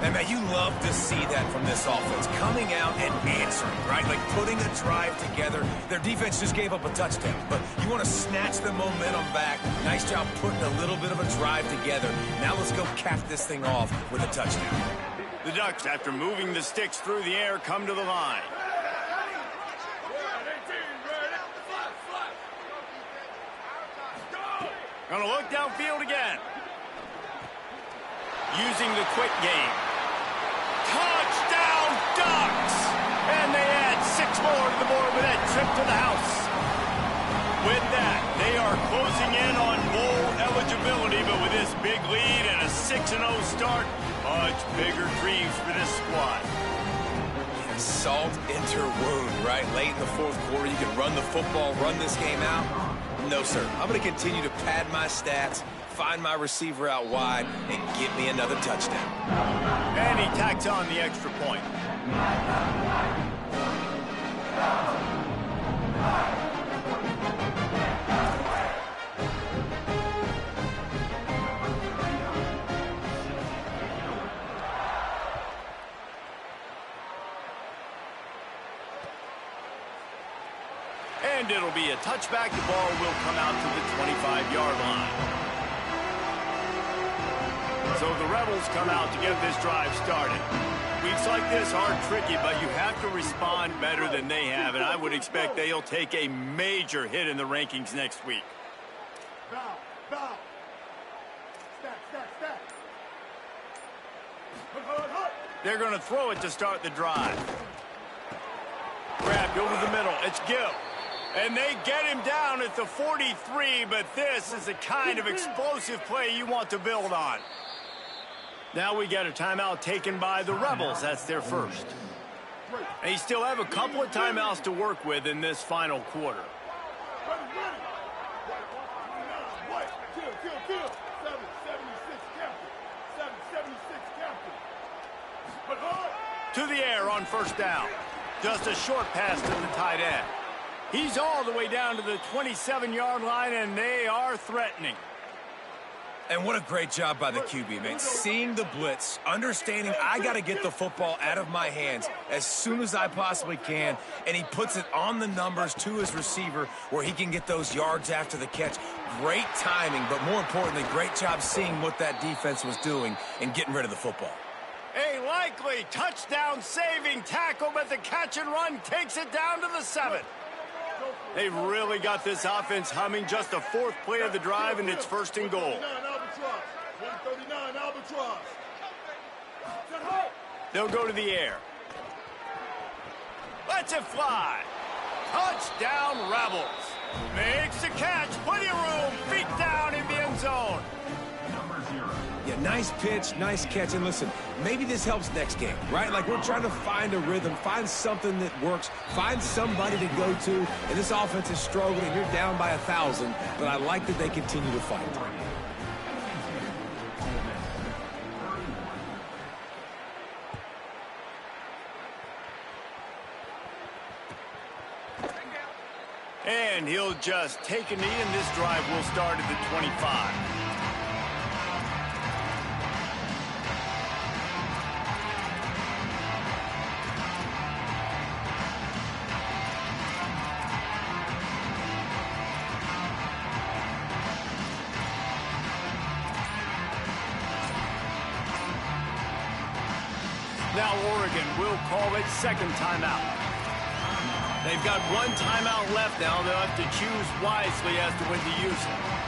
And, man, you love to see that from this offense. Coming out and answering, right? Like putting a drive together. Their defense just gave up a touchdown. But you want to snatch the momentum back. Nice job putting a little bit of a drive together. Now let's go cap this thing off with a touchdown. The Ducks, after moving the sticks through the air, come to the line. Gonna look downfield again. Using the quick game. Touchdown, Ducks! And they add 6 more to the board with that trip to the house. With that, they are closing in on bowl eligibility, but with this big lead and a 6-0 start, much bigger dreams for this squad. Salt into wound, right? Late in the fourth quarter, you can run the football, run this game out. No, sir. I'm going to continue to pad my stats, find my receiver out wide, and get me another touchdown. And he tacks on the extra point. And it'll be a touchback. The ball will come out to the 25-yard line. So the Rebels come out to get this drive started. Weeks like this are tricky, but you have to respond better than they have, and I would expect they'll take a major hit in the rankings next week. Bow. Stack. They're going to throw it to start the drive. Grabbed over the middle. It's Gill. And they get him down at the 43, but this is the kind of explosive play you want to build on. Now we got a timeout taken by the Rebels. That's their first. They still have a couple of timeouts to work with in this final quarter. To the air on first down. Just a short pass to the tight end. He's all the way down to the 27-yard line, and they are threatening. And what a great job by the QB, man. Seeing the blitz, understanding I got to get the football out of my hands as soon as I possibly can, and he puts it on the numbers to his receiver where he can get those yards after the catch. Great timing, but more importantly, great job seeing what that defense was doing and getting rid of the football. A likely touchdown-saving tackle, but the catch and run takes it down to the 7. They've really got this offense humming. Just the fourth play of the drive, and it's first and goal. 139 Albatross. They'll go to the air. Lets it fly. Touchdown, Rebels. Makes the catch. Plenty of room. Feet down in the end zone. Yeah, nice pitch, nice catch. And listen, maybe this helps next game, right? Like we're trying to find a rhythm, find something that works, find somebody to go to. And this offense is struggling, and you're down by 1,000. But I like that they continue to fight. And he'll just take a knee, and this drive will start at the 25. Now Oregon will call it second timeout. They've got one timeout left now. They'll have to choose wisely as to when to use it.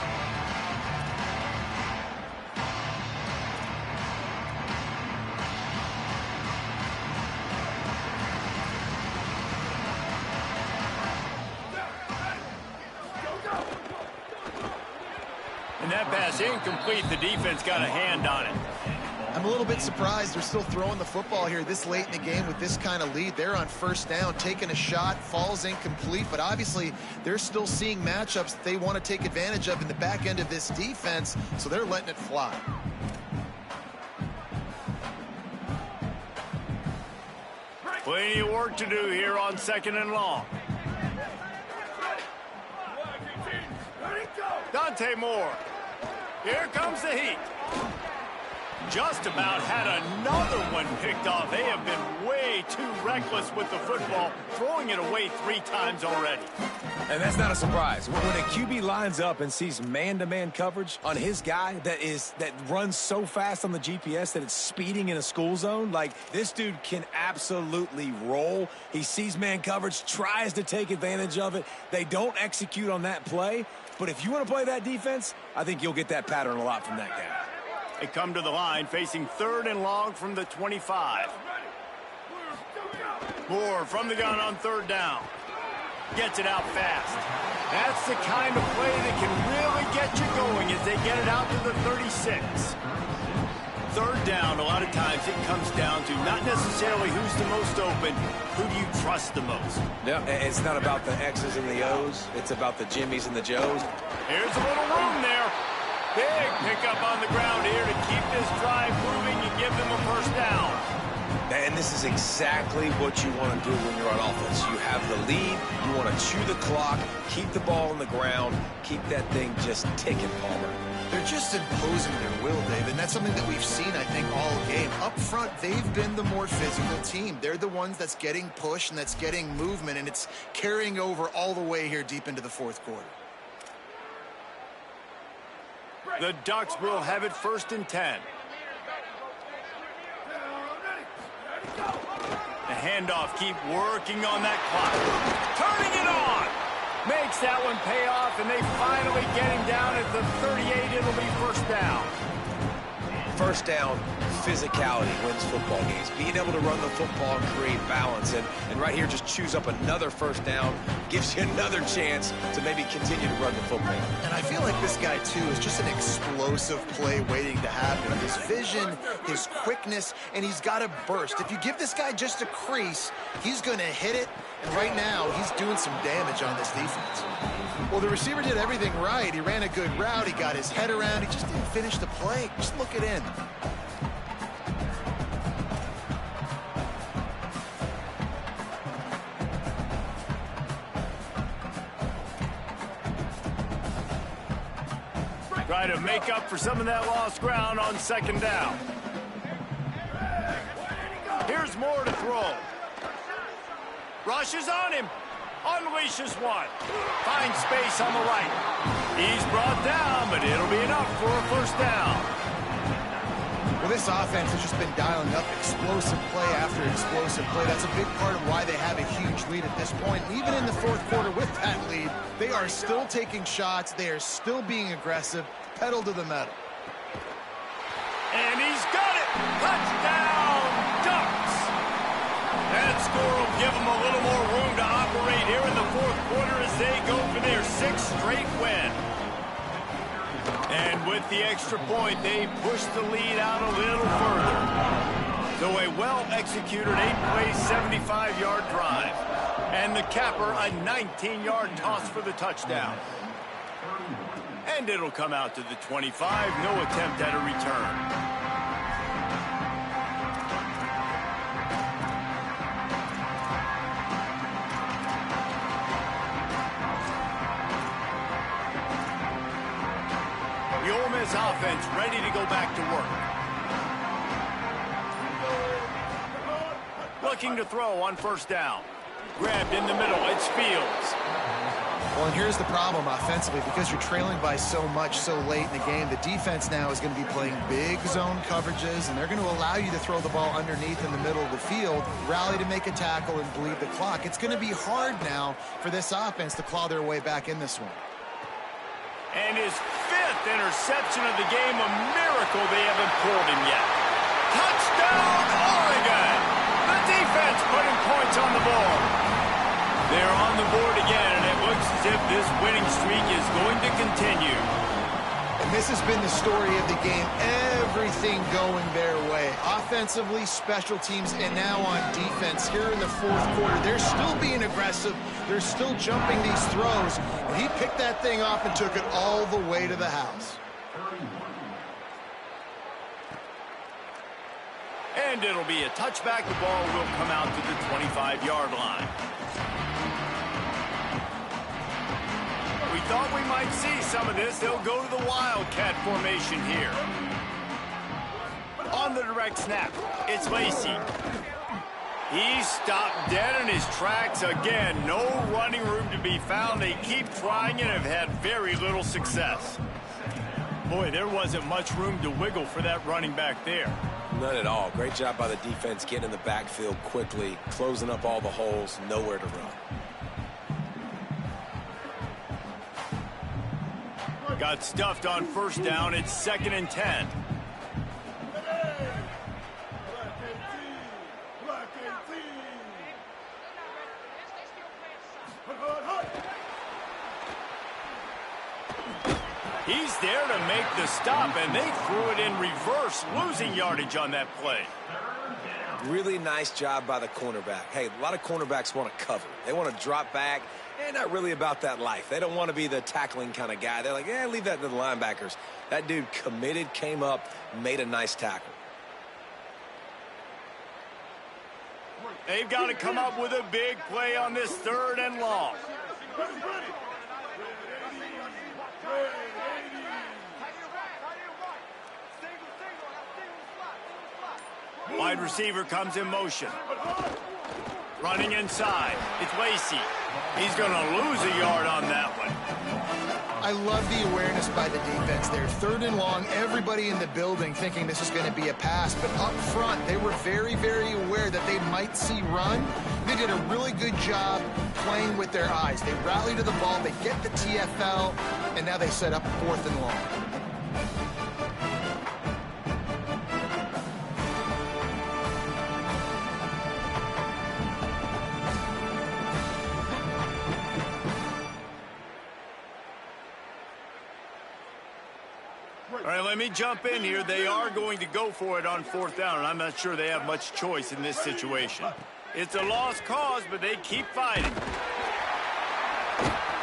And that pass incomplete. The defense got a hand on it. I'm a little bit surprised they're still throwing the football here this late in the game with this kind of lead. They're on first down, taking a shot, falls incomplete, but obviously they're still seeing matchups that they want to take advantage of in the back end of this defense, so they're letting it fly. Plenty of work to do here on second and long. Dante Moore. Here comes the heat. Just about had another one picked off. They have been way too reckless with the football, throwing it away 3 times already. And that's not a surprise. When a QB lines up and sees man-to-man coverage on his guy that runs so fast on the GPS that it's speeding in a school zone, like this dude can absolutely roll. He sees man coverage, tries to take advantage of it. They don't execute on that play. But if you want to play that defense, I think you'll get that pattern a lot from that guy. They come to the line facing third and long from the 25. Moore from the gun on third down. Gets it out fast. That's the kind of play that can really get you going as they get it out to the 36. Third down, a lot of times it comes down to not necessarily who's the most open, who do you trust the most? Yeah, it's not about the X's and the O's. It's about the Jimmys and the Joes. Here's a little room there. Big pickup on the ground here to keep this drive moving and give them a first down. And this is exactly what you want to do when you're on offense. You have the lead, you want to chew the clock, keep the ball on the ground, keep that thing just ticking, Palmer. They're just imposing their will, Dave, and that's something that we've seen, I think, all game. Up front, they've been the more physical team. They're the ones that's getting pushed and that's getting movement, and it's carrying over all the way here deep into the fourth quarter. The Ducks will have it first and 10. The handoff, keep working on that clock. Turning it on! Makes that one pay off, and they finally get him down at the 38. It'll be first down. First down, physicality wins football games. Being able to run the football and create balance. And right here, just choose up another first down. Gives you another chance to maybe continue to run the football. And I feel like this guy, too, is just an explosive play waiting to happen. His vision, his quickness, and he's got a burst. If you give this guy just a crease, he's going to hit it. And right now, he's doing some damage on this defense. Well, the receiver did everything right. He ran a good route. He got his head around. He just didn't finish the play. Just look it in. Try to make up for some of that lost ground on second down. Here's Moore to throw. Rushes on him. Unleashes one. Finds space on the right. He's brought down, but it'll be enough for a first down. Well, this offense has just been dialing up explosive play after explosive play. That's a big part of why they have a huge lead at this point. Even in the fourth quarter with that lead, they are still taking shots. They are still being aggressive. Pedal to the metal. And he's got it. Touchdown, Ducks. That score will give them a little more room to operate here in the fourth quarter as they go for their sixth straight win. And with the extra point, they push the lead out a little further. So a well-executed 8-play, 75-yard drive. And the capper, a 19-yard toss for the touchdown. And it'll come out to the 25. No attempt at a return. The Ole Miss offense ready to go back to work. Looking to throw on first down. Grabbed in the middle. It's Fields. Well, and here's the problem offensively. Because you're trailing by so much so late in the game, the defense now is going to be playing big zone coverages, and they're going to allow you to throw the ball underneath in the middle of the field, rally to make a tackle, and bleed the clock. It's going to be hard now for this offense to claw their way back in this one. And his fifth interception of the game, a miracle they haven't pulled him yet. Touchdown, Oregon! The defense putting points on the board. They're on the board again, and it looks as if this winning streak is going to continue. And this has been the story of the game. Everything going their way. Offensively, special teams, and now on defense here in the fourth quarter. They're still being aggressive. They're still jumping these throws. And he picked that thing off and took it all the way to the house. And it'll be a touchback. The ball will come out to the 25-yard line. We thought we might see some of this. They'll go to the Wildcat formation here. On the direct snap, it's Lacey. He's stopped dead in his tracks again. No running room to be found. They keep trying and have had very little success. Boy, there wasn't much room to wiggle for that running back there. None at all. Great job by the defense getting in the backfield quickly, closing up all the holes, nowhere to run. Got stuffed on first down. It's 2nd and 10. He's there to make the stop, and they threw it in reverse, losing yardage on that play. Really nice job by the cornerback. Hey, a lot of cornerbacks want to cover. They want to drop back. They're not really about that life. They don't want to be the tackling kind of guy. They're like, yeah, leave that to the linebackers. That dude committed, came up, made a nice tackle. They've got to come up with a big play on this 3rd and long. Wide receiver comes in motion. Running inside. It's Lacey. He's going to lose a yard on that one. I love the awareness by the defense there. 3rd and long, everybody in the building thinking this is going to be a pass. But up front, they were very, very aware that they might see run. They did a really good job playing with their eyes. They rally to the ball, they get the TFL, and now they set up 4th and long. All right, let me jump in here. They are going to go for it on 4th down, and I'm not sure they have much choice in this situation. It's a lost cause, but they keep fighting.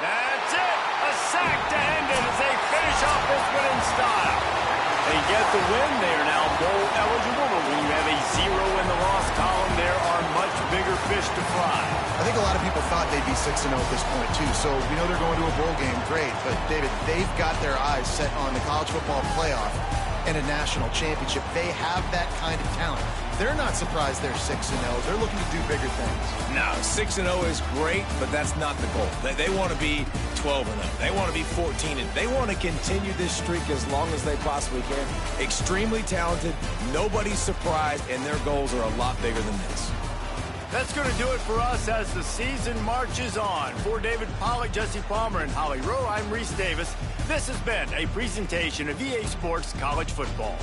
That's it! A sack to end it as they finish off this one in style. They get the win. They are now bowl eligible, but when you have a 0 in the loss column, there are much bigger fish to fry. I think a lot of people thought they'd be 6-0 at this point, too. So we know they're going to a bowl game. Great. But, David, they've got their eyes set on the college football playoff and a national championship. They have that kind of talent. They're not surprised they're 6-0. They're looking to do bigger things. No, 6-0 is great, but that's not the goal. They want to be 12-0. They want to be 14-0. They want to continue this streak as long as they possibly can. Extremely talented. Nobody's surprised, and their goals are a lot bigger than this. That's going to do it for us as the season marches on. For David Pollack, Jesse Palmer, and Holly Rowe, I'm Reese Davis. This has been a presentation of EA Sports College Football.